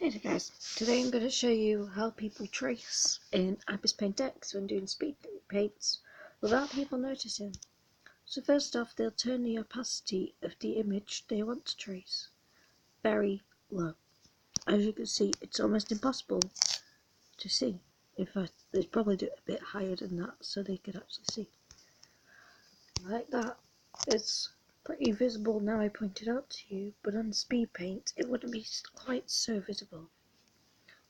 Hey there guys, today I'm going to show you how people trace in Abyss Paint X when doing speed paints without people noticing. So first off, they'll turn the opacity of the image they want to trace very low. As you can see, it's almost impossible to see. In fact, they'd probably do it a bit higher than that so they could actually see. Like that. It's pretty visible now I point it out to you, but on speed paint it wouldn't be quite so visible.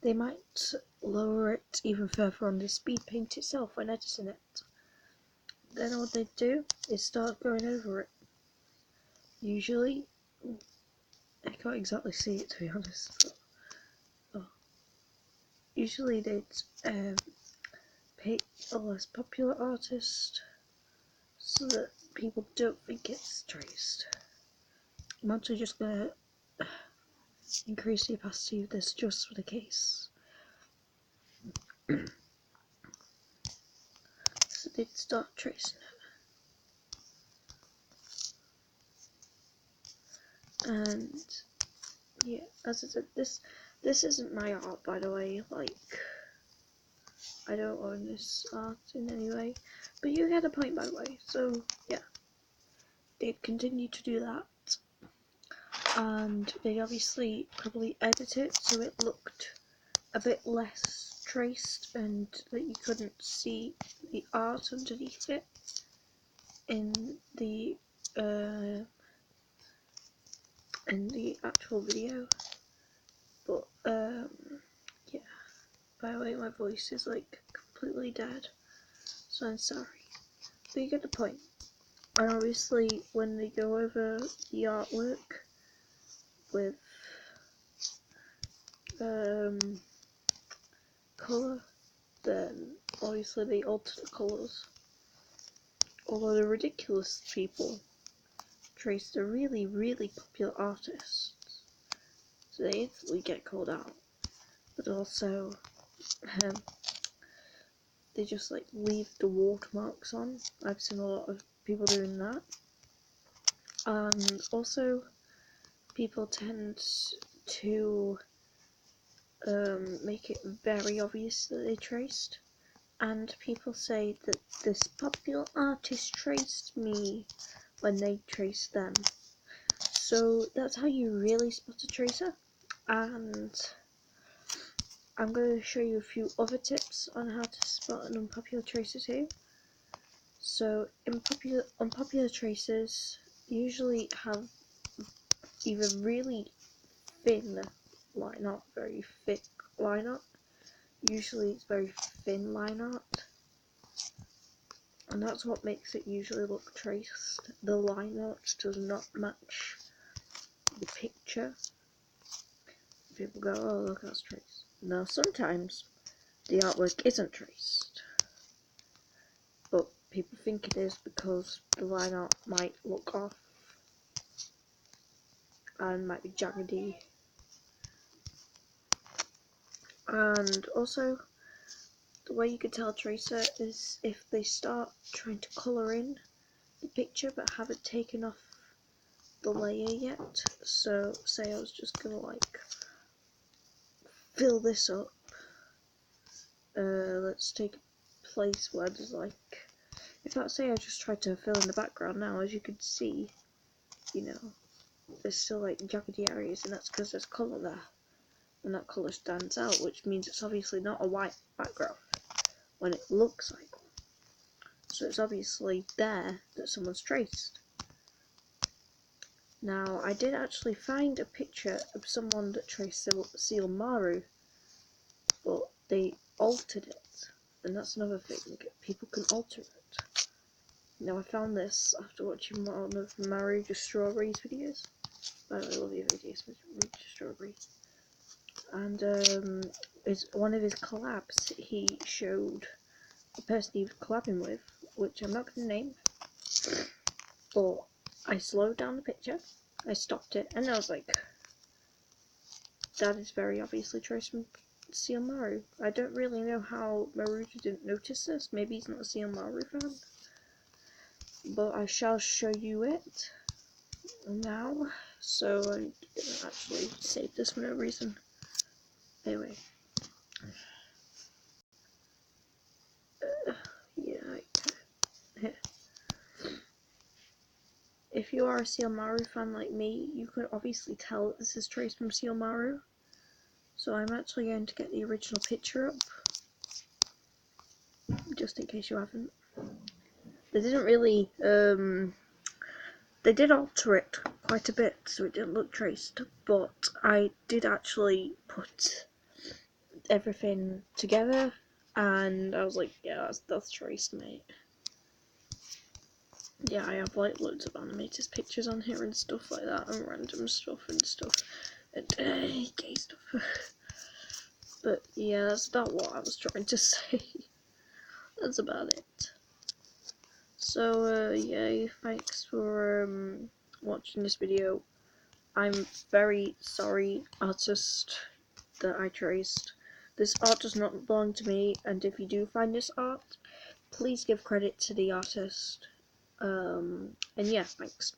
They might lower it even further on the speed paint itself when editing it. Then what they do is start going over it. Usually, I can't exactly see it to be honest. Usually they'd pick a less popular artist so that people don't think it's traced. I'm actually just going to increase the opacity of this just for the case. So they'd start tracing it. And yeah, as I said, this isn't my art, by the way. Like, I don't own this art in any way, but you get a point, by the way. So yeah, they'd continue to do that, and they obviously probably edit it so it looked a bit less traced and that you couldn't see the art underneath it in the actual video. But yeah, by the way, my voice is like completely dead, so I'm sorry, but you get the point. And obviously when they go over the artwork with colour, then obviously they alter the colours. Although the ridiculous people trace the really, really popular artists, so they instantly get called out. But also, they just like leave the watermarks on. I've seen a lot of people doing that. And also, people tend to make it very obvious that they traced. And people say that this popular artist traced me when they traced them. So that's how you really spot a tracer. And I'm going to show you a few other tips on how to spot an unpopular tracer too. So unpopular tracers usually have either really thin line art, very thick line art. Usually it's very thin line art, and that's what makes it usually look traced. The line art does not match the picture. People go, oh look, that's traced. Now sometimes the artwork isn't traced, but people think it is because the line art might look off and might be jaggedy. And also, the way you can tell a tracer is if they start trying to colour in the picture but haven't taken off the layer yet. So say I was just gonna like fill this up. Let's take a place where there's like, if I say I just tried to fill in the background now, as you can see, you know, there's still like jaggedy areas, and that's because there's colour there, and that colour stands out, which means it's obviously not a white background when it looks like one. So it's obviously there that someone's traced. Now, I did actually find a picture of someone that traced Seal Maru, but they altered it, and that's another thing, people can alter it. Now, I found this after watching one of Maru Just Strawberries videos. By the way, I love your videos with Just Strawberries. And one of his collabs, he showed the person he was collabing with, which I'm not going to name, but I slowed down the picture, I stopped it, and I was like, that is very obviously traced from Seal Maru. I don't really know how Maruja didn't notice this. Maybe he's not a Seal Maru fan, but I shall show you it now. So I'm gonna actually save this for no reason. Anyway. Yeah. If you are a Sealmaru fan like me, you could obviously tell that this is traced from Sealmaru. So I'm actually going to get the original picture up, just in case you haven't. They didn't really, they did alter it quite a bit so it didn't look traced, but I did actually put everything together and I was like, yeah, that's traced, mate. Yeah, I have like loads of animated pictures on here and stuff like that, and random stuff and gay stuff. But yeah, that's not what I was trying to say. That's about it. So yeah, thanks for watching this video. I'm very sorry, artist, that I traced. This art does not belong to me, and if you do find this art, please give credit to the artist. And yeah, thanks.